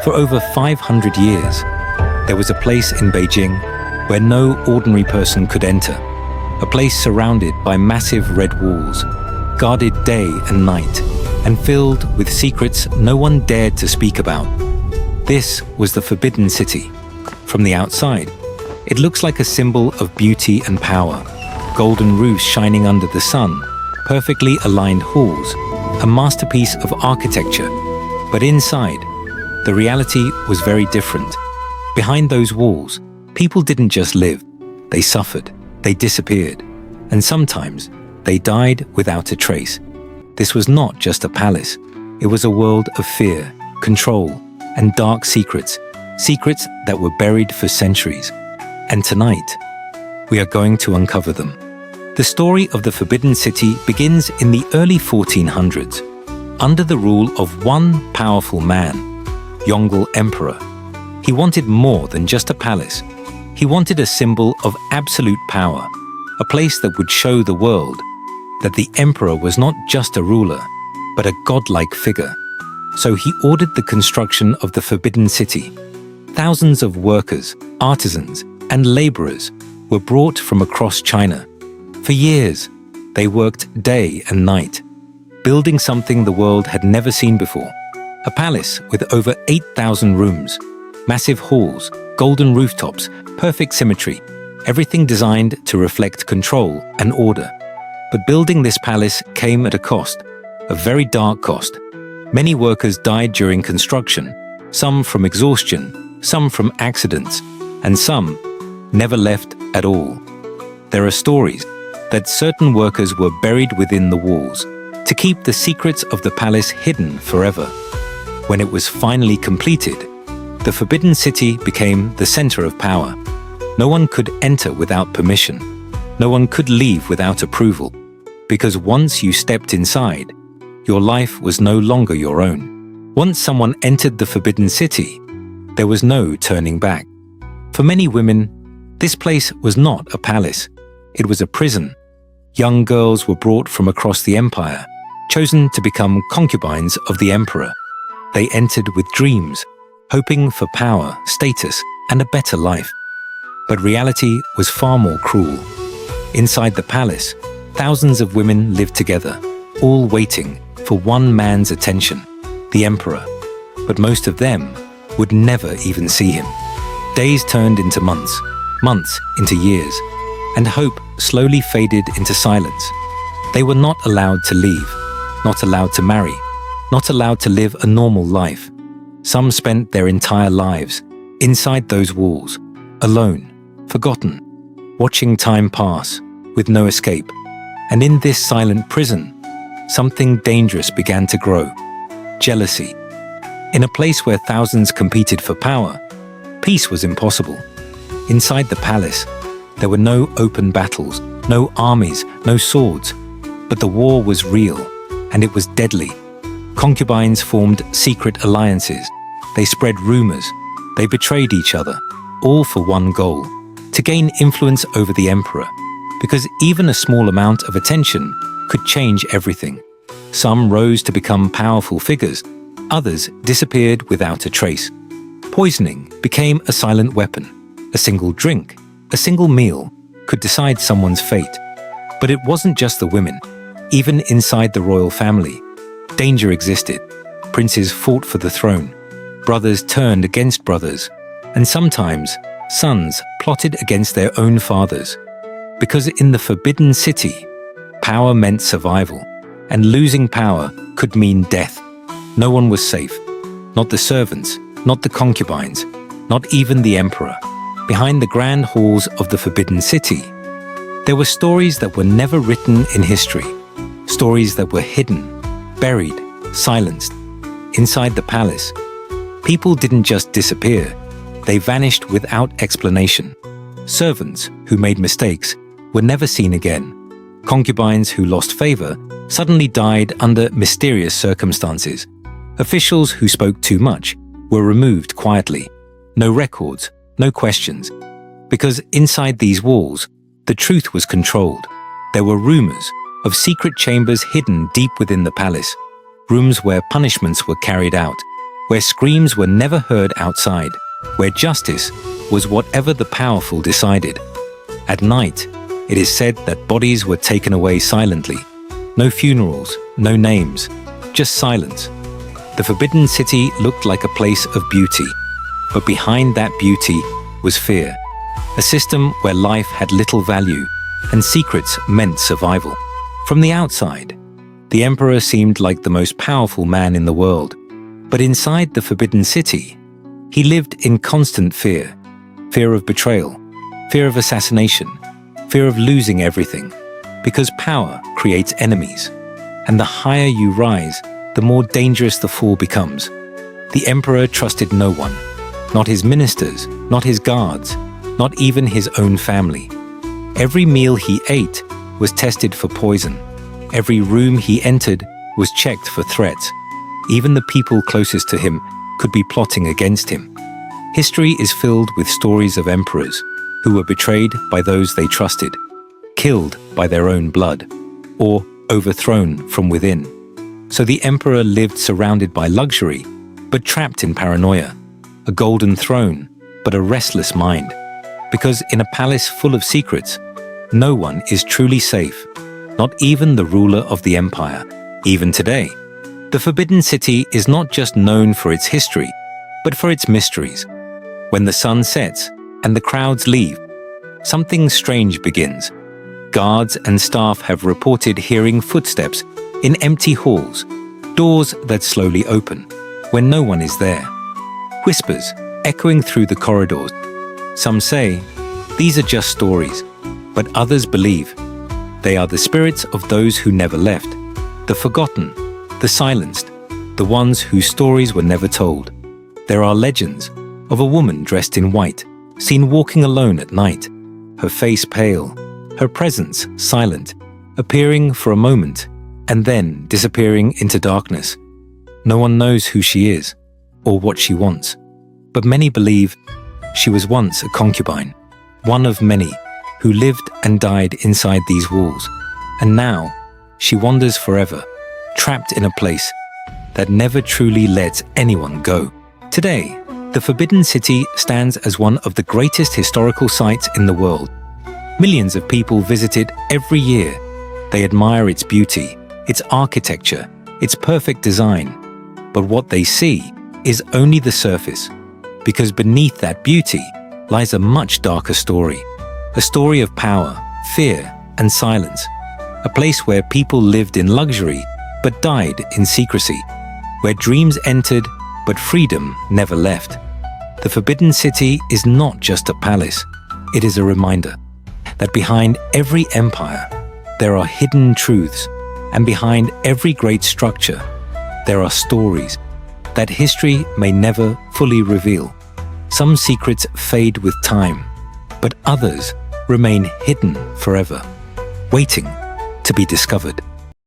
For over 500 years, there was a place in Beijing where no ordinary person could enter, a place surrounded by massive red walls, guarded day and night, and filled with secrets no one dared to speak about. This was the Forbidden City. From the outside, it looks like a symbol of beauty and power. Golden roofs shining under the sun, perfectly aligned halls, a masterpiece of architecture. But inside, the reality was very different. Behind those walls, people didn't just live. They suffered, they disappeared, and sometimes they died without a trace. This was not just a palace. It was a world of fear, control, and dark secrets, secrets that were buried for centuries. And tonight, we are going to uncover them. The story of the Forbidden City begins in the early 1400s, under the rule of one powerful man, Yongle Emperor. He wanted more than just a palace. He wanted a symbol of absolute power, a place that would show the world that the emperor was not just a ruler, but a godlike figure. So he ordered the construction of the Forbidden City. Thousands of workers, artisans, and laborers were brought from across China. For years, they worked day and night, building something the world had never seen before. A palace with over 8,000 rooms, massive halls, golden rooftops, perfect symmetry, everything designed to reflect control and order. But building this palace came at a cost, a very dark cost. Many workers died during construction, some from exhaustion, some from accidents, and some never left at all. There are stories that certain workers were buried within the walls to keep the secrets of the palace hidden forever. When it was finally completed, the Forbidden City became the center of power. No one could enter without permission. No one could leave without approval. Because once you stepped inside, your life was no longer your own. Once someone entered the Forbidden City, there was no turning back. For many women, this place was not a palace. It was a prison. Young girls were brought from across the empire, chosen to become concubines of the emperor. They entered with dreams, hoping for power, status, and a better life. But reality was far more cruel. Inside the palace, thousands of women lived together, all waiting for one man's attention, the emperor. But most of them would never even see him. Days turned into months, months into years, and hope slowly faded into silence. They were not allowed to leave, not allowed to marry, not allowed to live a normal life. Some spent their entire lives inside those walls, alone, forgotten, watching time pass with no escape. And in this silent prison, something dangerous began to grow: jealousy. In a place where thousands competed for power, peace was impossible. Inside the palace, there were no open battles, no armies, no swords. But the war was real, and it was deadly. Concubines formed secret alliances. They spread rumors. They betrayed each other, all for one goal: to gain influence over the emperor. Because even a small amount of attention could change everything. Some rose to become powerful figures. Others disappeared without a trace. Poisoning became a silent weapon. A single drink, a single meal could decide someone's fate. But it wasn't just the women. Even inside the royal family, danger existed. Princes fought for the throne. Brothers turned against brothers. And sometimes, sons plotted against their own fathers. Because in the Forbidden City, power meant survival, and losing power could mean death. No one was safe. Not the servants, not the concubines, not even the emperor. Behind the grand halls of the Forbidden City, there were stories that were never written in history. Stories that were hidden, buried, silenced. Inside the palace, people didn't just disappear. They vanished without explanation. Servants who made mistakes were never seen again. Concubines who lost favor suddenly died under mysterious circumstances. Officials who spoke too much were removed quietly. No records, no questions. Because inside these walls, the truth was controlled. There were rumors of secret chambers hidden deep within the palace, rooms where punishments were carried out, where screams were never heard outside, where justice was whatever the powerful decided. At night, it is said that bodies were taken away silently. No funerals, no names, just silence. The Forbidden City looked like a place of beauty, but behind that beauty was fear. A system where life had little value and secrets meant survival. From the outside, the emperor seemed like the most powerful man in the world, but inside the Forbidden City, he lived in constant fear. Fear of betrayal, fear of assassination, fear of losing everything, because power creates enemies, and the higher you rise, the more dangerous the fall becomes. The emperor trusted no one, not his ministers, not his guards, not even his own family. Every meal he ate was tested for poison. Every room he entered was checked for threats. Even the people closest to him could be plotting against him. History is filled with stories of emperors who were betrayed by those they trusted, killed by their own blood, or overthrown from within. So the emperor lived surrounded by luxury, but trapped in paranoia, a golden throne, but a restless mind. Because in a palace full of secrets, no one is truly safe, not even the ruler of the empire. Even today, the Forbidden City is not just known for its history, but for its mysteries. When the sun sets and the crowds leave, something strange begins. Guards and staff have reported hearing footsteps in empty halls, doors that slowly open when no one is there. Whispers echoing through the corridors. Some say these are just stories, but others believe they are the spirits of those who never left, the forgotten, the silenced, the ones whose stories were never told. There are legends of a woman dressed in white, seen walking alone at night, her face pale, her presence silent, appearing for a moment and then disappearing into darkness. No one knows who she is or what she wants, but many believe she was once a concubine, one of many who lived and died inside these walls, and now she wanders forever, trapped in a place that never truly lets anyone go. Today, the Forbidden City stands as one of the greatest historical sites in the world. Millions of people visit it every year. They admire its beauty, its architecture, its perfect design. But what they see is only the surface, because beneath that beauty lies a much darker story. A story of power, fear, and silence. A place where people lived in luxury but died in secrecy. Where dreams entered but freedom never left. The Forbidden City is not just a palace. It is a reminder that behind every empire, there are hidden truths, and behind every great structure, there are stories that history may never fully reveal. Some secrets fade with time, but others remain hidden forever, waiting to be discovered.